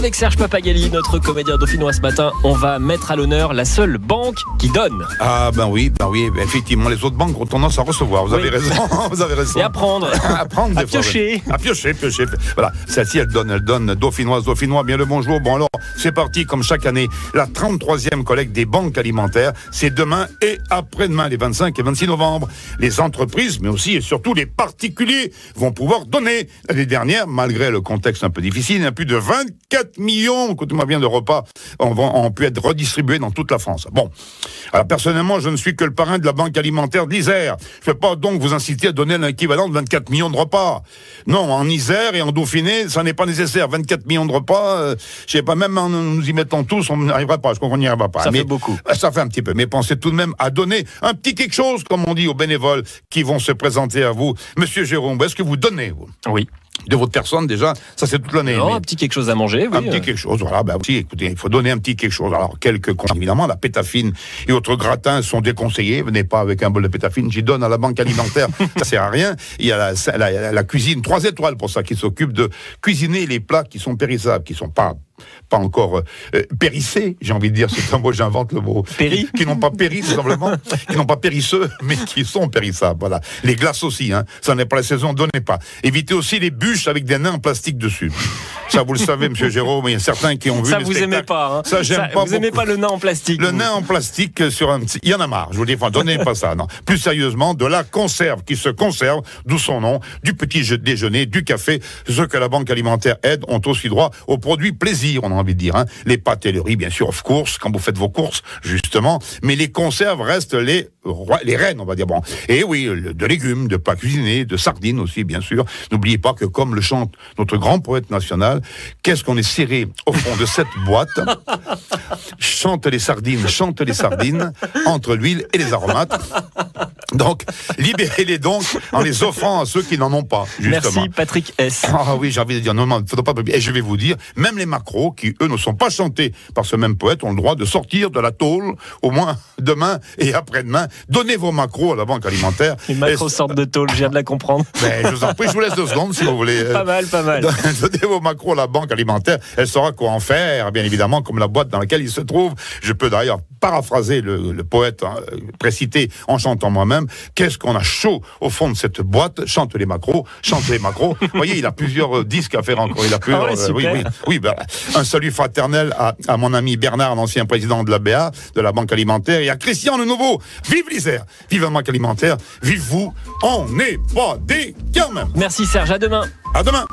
Avec Serge Pappagalli, notre comédien dauphinois ce matin, on va mettre à l'honneur la seule banque qui donne. Ah ben oui, effectivement, les autres banques ont tendance à recevoir. Vous avez raison, vous avez raison. Et à prendre, à piocher. À piocher. Voilà, celle-ci, elle donne dauphinois, bien le bonjour. Bon alors, c'est parti comme chaque année. La 33e collecte des banques alimentaires, c'est demain et après-demain, les 25 et 26 novembre. Les entreprises, mais aussi et surtout les particuliers vont pouvoir donner. L'année dernière, malgré le contexte un peu difficile, il y a plus de 24 millions, écoutez-moi bien, de repas ont pu être redistribués dans toute la France. Bon, alors personnellement, je ne suis que le parrain de la banque alimentaire d'Isère. Je ne vais pas donc vous inciter à donner l'équivalent de 24 millions de repas. Non, en Isère et en Dauphiné, ça n'est pas nécessaire. 24 millions de repas, je sais pas, même en nous y mettant tous, on n'y arrivera pas. Je crois qu'on n'y arrivera pas. Ça fait beaucoup. Ça fait un petit peu. Mais pensez tout de même à donner un petit quelque chose, comme on dit aux bénévoles qui vont se présenter à vous. Monsieur Jérôme, est-ce que vous donnez, vous ? Oui. De votre personne, déjà, ça c'est toute l'année. Non, un petit quelque chose à manger, oui. Un petit quelque chose, voilà, aussi, écoutez, il faut donner un petit quelque chose. Alors, évidemment, la pétafine et autres gratins sont déconseillés. Venez pas avec un bol de pétafine, j'y donne à la banque alimentaire, ça sert à rien. Il y a la cuisine 3 étoiles pour ça, qui s'occupe de cuisiner les plats qui sont périssables, qui sont pas encore périssés, j'ai envie de dire, c'est un mot, j'invente le mot. Qui n'ont pas péri, tout simplement, qui n'ont pas périsseux, mais qui sont périssables, voilà. Les glaces aussi, ça n'est pas la saison, donnez pas. Évitez aussi les bûches avec des nains en plastique dessus. Ça, vous le savez, monsieur Jérôme, il y a certains qui ont vu ça, les vous spectacles. Aimez pas, Ça, j'aime pas. Vous aimez pas le nain en plastique. Le nain en plastique il y en a marre, je vous dis, donnez pas ça, non. Plus sérieusement, de la conserve qui se conserve, d'où son nom, du petit déjeuner, du café. Ceux que la banque alimentaire aide ont aussi droit aux produits plaisir, on a envie de dire, les pâtes et le riz, bien sûr, of course, quand vous faites vos courses, justement, mais les conserves restent les reines, on va dire. Bon. Et oui, de légumes, de plats cuisinés, de sardines aussi, bien sûr. N'oubliez pas que, comme le chante notre grand poète national, qu'est-ce qu'on est serré au fond de cette boîte? Chante les sardines, entre l'huile et les aromates. Donc, libérez-les donc en les offrant à ceux qui n'en ont pas, justement. Merci, Patrick S. Ah oui, j'ai envie de dire, non, faudra pas. Et je vais vous dire, même les macros, qui eux ne sont pas chantés par ce même poète, ont le droit de sortir de la tôle, au moins demain et après-demain. Donnez vos macros à la banque alimentaire. Les macros sortent de tôle, je viens de la comprendre. Mais je vous en prie, je vous laisse 2 secondes si vous voulez. Pas mal. Donnez vos macros à la banque alimentaire, elle saura quoi en faire, bien évidemment, comme la boîte dans laquelle il se trouve. Je peux d'ailleurs paraphraser le poète précité en chantant moi-même. Qu'est-ce qu'on a chaud au fond de cette boîte? Chante les macros. Vous voyez, il a plusieurs disques à faire encore. Il a plusieurs, oui, un salut fraternel à mon ami Bernard, l'ancien président de la BA, de la Banque Alimentaire, et à Christian le Nouveau. Vive l'Isère, vive la Banque Alimentaire, vive vous. On n'est pas des quand même. Merci Serge, à demain. À demain.